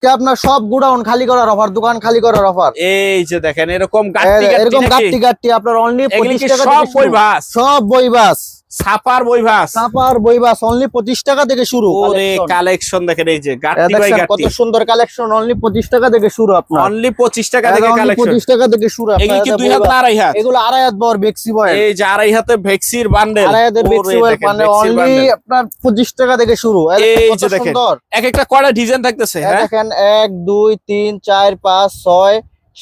আজকে আপনার সব গুডাউন খালি করার অফার, দোকান খালি করার অফার। এই যে দেখেন এরকম গাট্টি এরকম নাকি? গাট্টি গাট্টি আপনার অনলি 25 টাকা সব থেকে শুরু। বইবাস, সব বইবাস, ছাপার বইবাস, ছাপার বইবাস অনলি 25 টাকা থেকে শুরু। ওরে কালেকশন দেখেন, এই যে গাট্টি বাই দেখেন গাট্টি, কত সুন্দর কালেকশন, অনলি 25 টাকা থেকে শুরু আপনার। অনলি 25 টাকা থেকে কালেকশন, 25 টাকা থেকে শুরু। এগুলো কি 2 হাত না 2.5 হাত? এগুলো 2.5 হাত বড় বেক্সি বয়েল। এই যে 2.5 হাতে ভেক্সির বান্ডেল, 2.5 হাতের বেক্সি বয়েল মানে অনলি আপনার 25 টাকা থেকে শুরু। এই যে দেখেন এক একটা কয়টা ডিজাইন থাকতেছে। হ্যাঁ দেখেন 1 2 3 4 5 6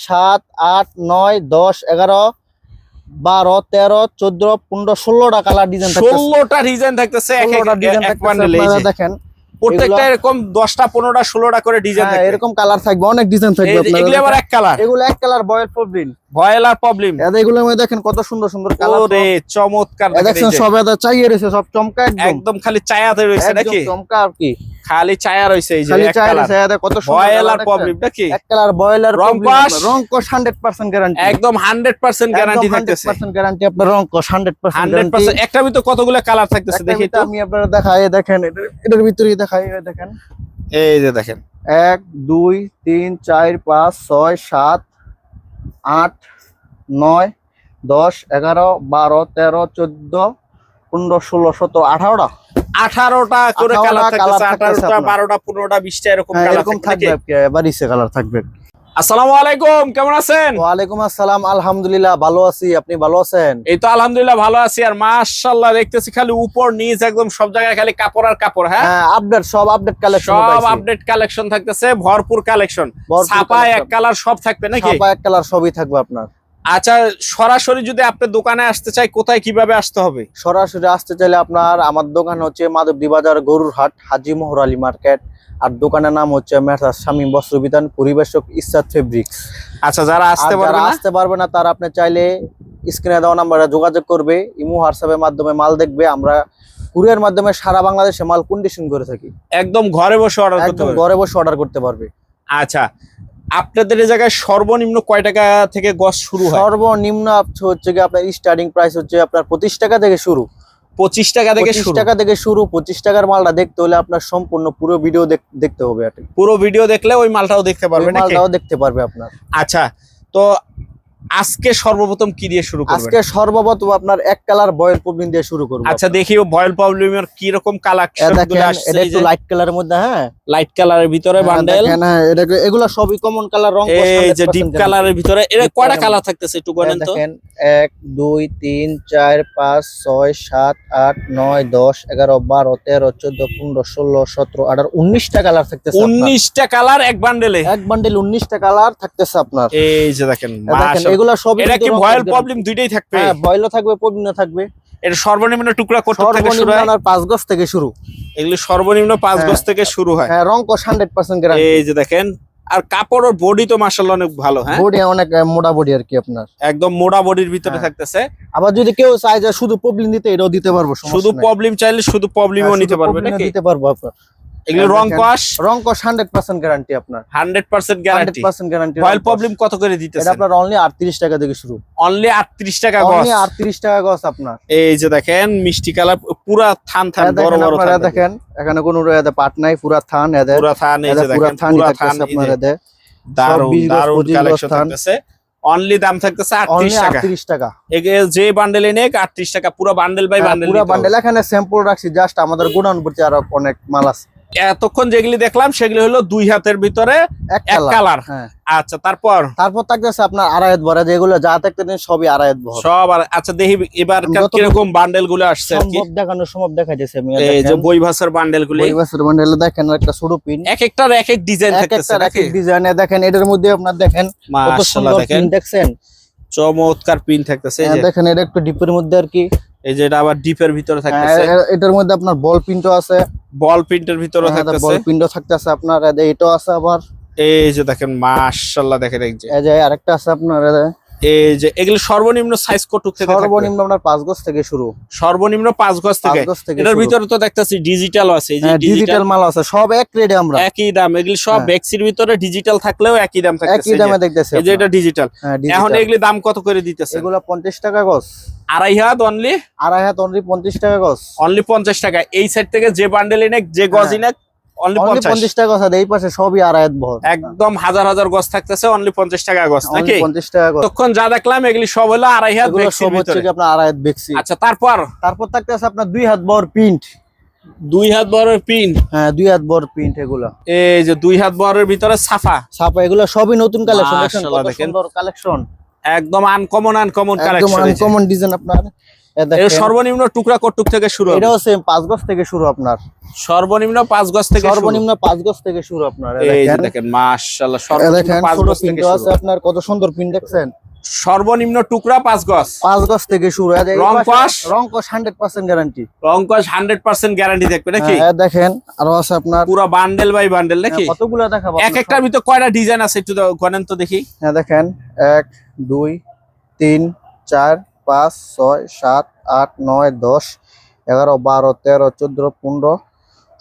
7 8 9 10 11 12 13 14 15 16টা কালার ডিজাইন থাকতেছে। 16টা ডিজাইন থাকতেছে এক বান্ডেলে। এই যে দেখেন প্রত্যেকটা এরকম 10টা 15টা 16টা করে ডিজাইন থাকবে। এরকম কালার থাকবে, অনেক ডিজাইন থাকবে আপনাদের। এগুলো আবার এক কালার, এগুলো এক কালার বয়েল প্রবলেম, ভয়েল আর প্রবলেম। এগুলোর মধ্যে দেখেন কত সুন্দর সুন্দর কালার। ওরে চমৎকার দেখেন সব এটা চাইয়ে রয়েছে, সব চমকা একদম খালি চায়াতে রয়েছে নাকি? চমকা আর কি, খালি চায়া রয়েছে। এই যে খালি এক চাইয়ে কালার রয়েছে, কত সুন্দর ভয়েল আর প্রবলেম নাকি? এক কালার বয়েল আর রং কস, রং কস 100% গ্যারান্টি, একদম 100% গ্যারান্টি থাকতেছে। 100% গ্যারান্টি আপনার রং কস 100% গ্যারান্টি। 100%। একটা ভিতর কতগুলো কালার থাকতেছে দেখি তো আমি আপনারা দেখাই, দেখেন এটার ভিতরেই দেখাই। দেখেন এই যে দেখেন 1 2 3 4 5 6 7 8 9 10 11 12 13 14 15 16 17 18টা 18টা করে কালার থাকতেছে। 18টা 12টা 15টা 20টা এরকম কালার থাকবে। বাড়িছে কালার থাকবে। আসসালামু আলাইকুম, কেমন আছেন? ওয়ালাইকুম আসসালাম, আলহামদুলিল্লাহ ভালো আছি, আপনি ভালো আছেন? এই তো আলহামদুলিল্লাহ ভালো আছি। আর মাশাআল্লাহ দেখতেছি খালি উপর নিচ একদম সব জায়গায় খালি কাপড় আর কাপড়। হ্যাঁ আপডেট, সব আপডেট কালেকশন, সব আপডেট কালেকশন থাকতেছে, ভরপুর কালেকশন। ছাপা এক কালার সব থাকবে নাকি? ছাপা এক কালার সবই থাকবে আপনার। আচ্ছা, সরাসরি যদি আপনার দোকানে আসতে চাই কোথায় কিভাবে আসতে হবে? সরাসরি আসতে চাইলে আপনার আমার দোকান হচ্ছে মাধবদী বাজার, গরুর হাট, হাজী মোহর আলী মার্কেট। আর দোকানের নাম হচ্ছে মেসার্স শামীম বস্ত্র বিতান, পরিবেশক ইসরাত ফেব্রিক্স। আচ্ছা, যারা আসতে পারবে না তারা আপনি চাইলে স্ক্রিনে দেওয়া নাম্বারে যোগাযোগ করবে, ইমো হোয়াটসঅ্যাপের মাধ্যমে মাল দেখবে। আমরা কুরিয়ার মাধ্যমে সারা বাংলাদেশে মাল কন্ডিশন করে থাকি। একদম ঘরে বসে অর্ডার করতে পারবে? ঘরে বসে অর্ডার করতে পারবে। আচ্ছা, আপনাদের এই জায়গায় সর্বনিম্ন কয় টাকা থেকে গজ শুরু হয়? সর্বনিম্ন হচ্ছে কি আপনার স্টার্টিং প্রাইস হচ্ছে আপনার 25 টাকা থেকে শুরু। 25 টাকা থেকে শুরু। 25 টাকা থেকে শুরু। 25 টাকার মালটা দেখতে হলে আপনার সম্পূর্ণ পুরো ভিডিও দেখতে হবে। পুরো ভিডিও দেখলে ওই মালটাও দেখতে পারবে নাকি? মালটাও দেখতে পারবে আপনার। আচ্ছা, তো আজকে সর্বপ্রথম কি দিয়ে শুরু করবেন? আজকে সর্বপ্রথম আপনার এক কালার বয়েল প্রবলেম দিয়ে শুরু করব। আচ্ছা, দেখি বয়েল প্রবলেমের কি রকম কালেকশন গুলো আসছে। এটা একটু লাইট কালারের মধ্যে, হ্যাঁ লাইট কালারের ভিতরে বান্ডেল। হ্যাঁ এগুলো সবই কমন কালার, রং কস। এই যে ডিপ কালারের ভিতরে এর কয়টা কালার থাকতেছে একটু বলেন তো? দেখেন 1 2 3 4 5 6 7 8 9 10 11 12 13 14 15 16 17 18 19টা কালার থাকতেছে। 19টা কালার এক বান্ডেলে? এক বান্ডেল 19টা কালার থাকতেছে আপনার। এই যে দেখেন মাশাআল্লাহ, এগুলো সবই এটা কি বয়েল প্রবলেম দুইটাই থাকবে? হ্যাঁ, বয়েলও থাকবে, প্রবলেমও থাকবে। এর সর্বনিম্ন টুকরা কত থেকে শুরু হয়? সর্বনিম্ন 5 গজ থেকে শুরু। এগুলো সর্বনিম্ন 5 গজ থেকে শুরু হয়। হ্যাঁ, রং কস 100% গ্যারান্টি। এই যে দেখেন, আর কাপড় আর বডি তো মাশাআল্লাহ অনেক ভালো। হ্যাঁ, বডি অনেক মোটা বডি আর কি আপনার, একদম মোটা বডির ভিতরে থাকতেছে। আবার যদি কেউ চায় যে শুধু প্রবলেম দিতে, এটাও দিতে পারবো। শুধু প্রবলেম চাইলে শুধু প্রবলেমও নিতে পারবে নাকি? দিতে পারবো আপনার। এগুলো রং কস 100% গ্যারান্টি আপনার। 100% গ্যারান্টি। 100% গ্যারান্টি। বয়েল প্রবলেম কত করে দিতেছেন? এটা আপনার অনলি 38 টাকা থেকে শুরু। অনলি 38 টাকা গজ। অনলি 38 টাকা গজ আপনার। এই যে দেখেন মিষ্টি কালার, পুরা থান বড় বড় থান। দেখেন এখানে কোনো পাট নাই, পুরা থান। পুরা থান, এই যে দেখেন পুরা থান আপনার। দারুন দারুন কালেকশন থাকতেছে। অনলি দাম থাকতেছে 38 টাকা। 38 টাকা। যে বান্ডেলে নেক 38 টাকা, পুরো বান্ডেল বাই বান্ডেল। পুরো বান্ডেল। এখানে স্যাম্পল রাখছি জাস্ট, আমাদের গোডাউন ভর্তি আরো অনেক মাল আছে। এতক্ষণ যেগুলি দেখলাম সেগুলি হলো 2 হাতের ভিতরে এক কালার। আচ্ছা, তারপর থাকতেছে আপনার 2.5 হাত ভরা, যেগুলো যা থাকতেছেন সবই 2.5 হাত ভরা সব। আর আচ্ছা, দেখি এবার কিরকম বান্ডেল গুলো আসছে আর কি। সম্ভব দেখানো সম্ভব দেখাইতেছে আমি। এই যে বইভাসের বান্ডেল গুলো, বইভাসের বান্ডেল দেখেন, একটা ছোট পিন, এক একটার এক এক ডিজাইন থাকতেছে নাকি? এক এক ডিজাইনে দেখেন। এটার মধ্যে আপনার দেখেন কত সুন্দর পিন, দেখছেন চমৎকার পিন থাকতেছে। এই যে দেখেন, এটা একটু ডিপের মধ্যে আর কি। এই যে এটা আবার ডিপের ভিতরে থাকতেছে। এটার মধ্যে আপনার বল প্রিন্টও আছে। বল প্রিন্টের ভিতরে থাকতেছে। বল প্রিন্টও থাকতেছে আপনার। এটাও আছে আবার। এই যে দেখেন মাশাআল্লাহ, দেখেন এই যে আরেকটা আছে আপনার। এই যে এগুলো সর্বনিম্ন সাইজ কত থেকে? সর্বনিম্ন আপনার 5 গজ থেকে শুরু। সর্বনিম্ন 5 গজ থেকে। এটার ভিতরে তো দেখতেছি ডিজিটাল আছে। এই যে ডিজিটাল মাল আছে, সব এক রেটে আমরা, একই দাম। এগুলো সব বেক্সির ভিতরে ডিজিটাল থাকলেও একই দাম থাকতেছে। একই দামে দেখতেছি। এই যে এটা ডিজিটাল। এখন এগুলো দাম কত করে দিতেছে? এগুলো 50 টাকা গজ। 2.5 হাত অনলি? 2.5 হাত অনলি 50 টাকা গজ। অনলি 50 টাকা। এই সাইড থেকে যে বান্ডেল নেক, যে গজ নেক অনলি 50 50 টাকা গছ। এই পাশে সবই আড়াইত বহর, একদম হাজার হাজার গছ থাকতেছে অনলি 50 টাকা গছ নাকি? 50 টাকা গছ। তখন যা দেখলাম এগুলি সব হলো আড়াই হাত এগুলো বেক্সির সব হচ্ছে ভিতরে। কি আপনার আড়াইত বেক্সি। আচ্ছা তারপর তারপর থাকতেছে আপনার 2 হাত বহর প্রিন্ট। 2 হাত বড়ের পিন, হ্যাঁ 2 হাত বহর প্রিন্ট এগুলো। এই যে 2 হাত বড়ের ভিতরে সাফা ছাপা, এগুলো সবই নতুন কালেকশন। দেখেন মাশাআল্লাহ, কত দেখেন। সুন্দর কালেকশন, একদম আনকমন একদম কালেকশন। আনকমন ডিজাইন আপনার। এর দেখেন সর্বনিম্ন টুকরা কটুক থেকে শুরু হবে? এটাও সেম 5 গজ থেকে শুরু আপনার। সর্বনিম্ন 5 গজ থেকে শুরু। সর্বনিম্ন 5 গজ থেকে শুরু আপনার। এই যে দেখেন মাশাআল্লাহ, সর্বনিম্ন দেখেন 5 ছোট গজ থেকে প্রিন্ট আছে শুরু। আপনার, কত সুন্দর প্রিন্ট দেখছেন। সর্বনিম্ন টুকরা 5 গজ, 5 গজ থেকে শুরু। রং কস? রং কস 100% গ্যারান্টি। রং কস 100% গ্যারান্টি থাকবে নাকি? দেখেন আরো আছে আপনার পুরো বান্ডেল বাই বান্ডেল নাকি? কতগুলো দেখাবো এক একটার ভিতর কয়টা ডিজাইন আছে একটু গণেন তো দেখি। হ্যাঁ দেখেন 1 2 3 4 5 6 7 8 9 10 11 12 13 14 15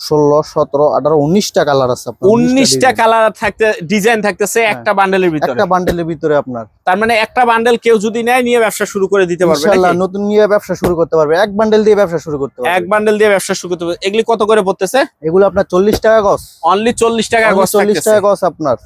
16 17 18 19টা কালার আছে আপনার। 19টা কালার থাকতে ডিজাইন থাকতেছে একটা বান্ডেলের ভিতরে। একটা বান্ডেলের ভিতরে আপনার। তার মানে একটা বান্ডেল কেউ যদি নেয় নিয়ে ব্যবসা শুরু করে দিতে পারবে ইনশাআল্লাহ নাকি? নতুন নিয়ে ব্যবসা শুরু করতে পারবে, এক বান্ডেল দিয়ে ব্যবসা শুরু করতে পারবে। এক বান্ডেল দিয়ে ব্যবসা শুরু করতে পারবে। এগুলি কত করে পড়তেছে? এগুলো আপনার 40 টাকা গজ। অনলি 40 টাকা গজ 40 থাকতেছে। টাকা গজ আপনার।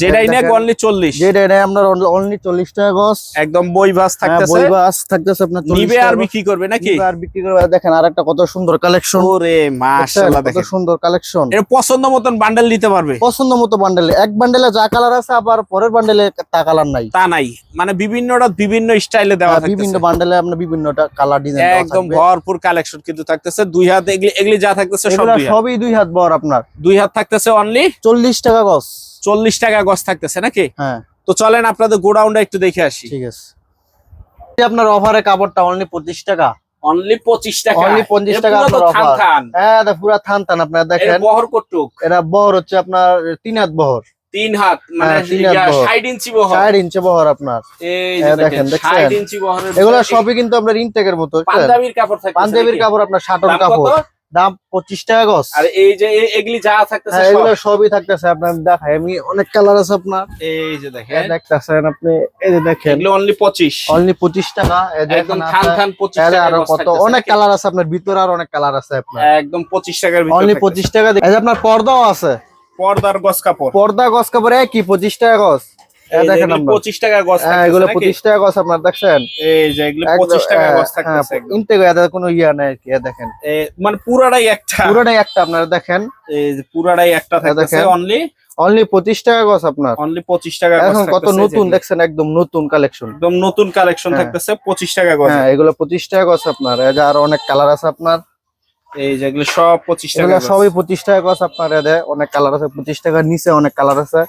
যেটাই নেক দেখেন, অনলি 40। যেটা নেয় আপনার অনলি 40 টাকা গজ। একদম বই ভাস থাকতেছে। বই বাস থাকতেছে আপনার 40 নিবে টাকা আর গজ। বিক্রি করবে নাকি? নিবে আর বিক্রি করবে। দেখেন আরেকটা কত সুন্দর কালেকশন। ওরে মাশাআল্লাহ, কত দেখেন সুন্দর কালেকশন। এর পছন্দ মতন বান্ডেল নিতে পারবে। পছন্দ মতো বান্ডেলে, এক বান্ডেলে যা কালার আছে আবার পরের বান্ডেলে তা কালার নাই। তা নাই, মানে বিভিন্নটা বিভিন্ন স্টাইলে দেওয়া থাকতেছে। বিভিন্ন বান্ডেলে আপনার বিভিন্নটা কালার ডিজাইন দেওয়া একদম থাকবে। ভরপুর কালেকশন কিন্তু থাকতেছে। 2 হাত এগুলি যা থাকতেছে সব এগুলা 2 হাত। সবই 2 হাত বহর আপনার। 2 হাত থাকতেছে অনলি 40 টাকা গজ। 40 টাকা গজ থাকতেছে নাকি? হ্যাঁ তো চলেন আপনাদের গোডাউনটা একটু দেখে আসি। ঠিক আছে। এই আপনার অফারে কাপড়টা অনলি 25 টাকা। অনলি 25 টাকা। অনলি 25 টাকা পুরো তো আপনার থান অফার। থান। হ্যাঁ এটা পুরো থান থান আপনার এর দেখেন। বহর কটুক? এটা বহর হচ্ছে আপনার 3 হাত বহর। 3 হাত মানে হ্যাঁ, 3 হাত বহর। 60 ইঞ্চি বহর। 4 ইঞ্চি বহর আপনার। এই হ্যাঁ, যে দেখেন দেখছেন? 60 ইঞ্চি বহরের এগুলা ভিতরে সবই কিন্তু আপনার ইনটেকের মতো। পাঞ্জাবির কাপড় থাকতেছে। পাঞ্জাবির নাকি? কাপড় আপনার শাটন দাম কাপড়। কত? দাম 25 টাকা গজ। আর এই যে এগুলি যা থাকতেছে হ্যাঁ সব এগুলো সবই থাকতেছে আপনার। দেখাই আমি, অনেক কালার আছে আপনার। এই যে দেখেন দেখতেছেন আপনি, এই যে দেখেন এগুলো অনলি 25। অনলি 25 টাকা। এই যে একদম এখানে থান আছে। থান 25 এর টাকা আরো গজ কত থাকতেছে অনেক নাকি? কালার আছে আপনার ভিতরে, আর অনেক কালার আছে আপনার। একদম 25 টাকার ভিতরে অনলি থাকতেছে। 25 টাকা। এই যে আপনার পর্দাও আছে। পর্দার গজ কাপড়। পর্দা গজ কাপড় একই 25 টাকা গজ। এই যে দেখেন এগুলি আপনার 25 টাকা গজ হ্যাঁ থাকতেছে এগুলো নাকি? 25 টাকা গজ আপনার দেখছেন। এই যে এগুলি 25 টাকা গজ থাকতেছে একদম। ইনটেক এদের কোনো ইয়া নাই আর কি। দেখেন মানে পুরাটাই একটা। পুরোটাই একটা আপনার। দেখেন এই যে পুরাটাই একটা থাকতেছে দেখেন। অনলি অনলি 25 টাকা গজ আপনার। অনলি 25 টাকা গজ এখন কত থাকতেছে। নতুন দেখছেন, একদম নতুন কালেকশন। একদম নতুন কালেকশন হ্যাঁ। থাকতেছে 25 টাকা গজ। হ্যাঁ এগুলো 25 টাকা গজ আপনার। এই যে আরো অনেক কালার আছে আপনার। এই যে এগুলো সব 25 টাকা এগুলো গজ। সবই 25 টাকা গজ আপনার। এদের অনেক কালার আছে। 25 টাকার নিচে অনেক কালার আছে।